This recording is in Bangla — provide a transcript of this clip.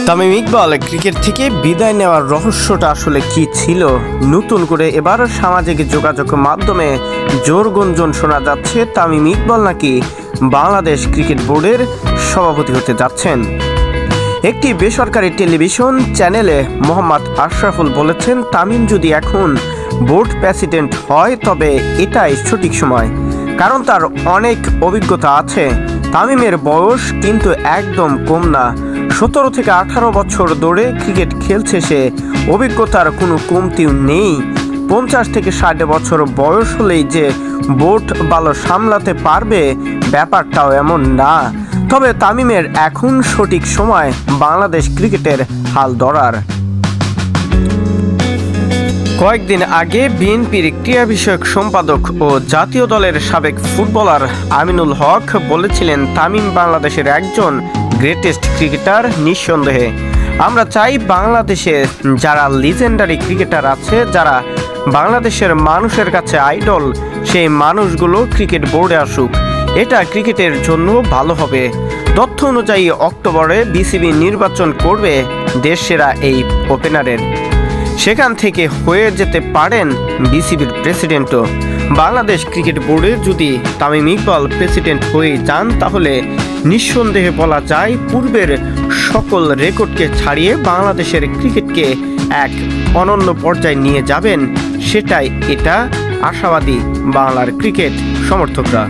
তামিম ইকবাল ক্রিকেট থেকে বিদায় নেওয়ার রহস্যটা আসলে কি ছিল? নতুন করে এবার সামাজিক যোগাযোগ মাধ্যমে জোর গুঞ্জন শোনা যাচ্ছে তামিম ইকবাল নাকি বাংলাদেশ ক্রিকেট বোর্ডের সভাপতি হতে যাচ্ছেন। একটি বেসরকারি টেলিভিশন চ্যানেলে মোহাম্মদ আশরাফুল বলেছেন, তামিম যদি এখন বোর্ড প্রেসিডেন্ট হয় তবে এটাই সঠিক সময়, কারণ তার অনেক অভিজ্ঞতা আছে। তামিমের বয়স কিন্তু একদম কম না, 17 থেকে 18 বছর ধরে ক্রিকেট খেলছে সে, অভিজ্ঞতার কোনো কমতিও নেই। 50 থেকে 60 বছর বয়স হলেই যে বোর্ড ভালো সামলাতে পারবে ব্যাপারটাও এমন না। তবে তামিমের এখন সঠিক সময় বাংলাদেশ ক্রিকেটের হাল ধরার। কয়েকদিন আগে বিএনপির ক্রীড়া বিষয়ক সম্পাদক ও জাতীয় দলের সাবেক ফুটবলার আমিনুল হক বলেছিলেন, তামিম বাংলাদেশের একজন গ্রেটেস্ট ক্রিকেটার নিঃসন্দেহে। আমরা চাই বাংলাদেশে যারা লিজেন্ডারি ক্রিকেটার আছে, যারা বাংলাদেশের মানুষের কাছে আইডল, সেই মানুষগুলো ক্রিকেট বোর্ডে আসুক, এটা ক্রিকেটের জন্য ভালো হবে। তথ্য অনুযায়ী অক্টোবরে বিসিবি নির্বাচন করবে দেশসেরা এই ওপেনারের, সেখান থেকে হয়ে যেতে পারেন বিসিবির প্রেসিডেন্টও। বাংলাদেশ ক্রিকেট বোর্ডে যদি তামিম ইকবাল প্রেসিডেন্ট হয়ে যান তাহলে নিঃসন্দেহে বলা যায় পূর্বের সকল রেকর্ডকে ছাড়িয়ে বাংলাদেশের ক্রিকেটকে এক অনন্য পর্যায়ে নিয়ে যাবেন, সেটাই এটা আশাবাদী বাংলার ক্রিকেট সমর্থকরা।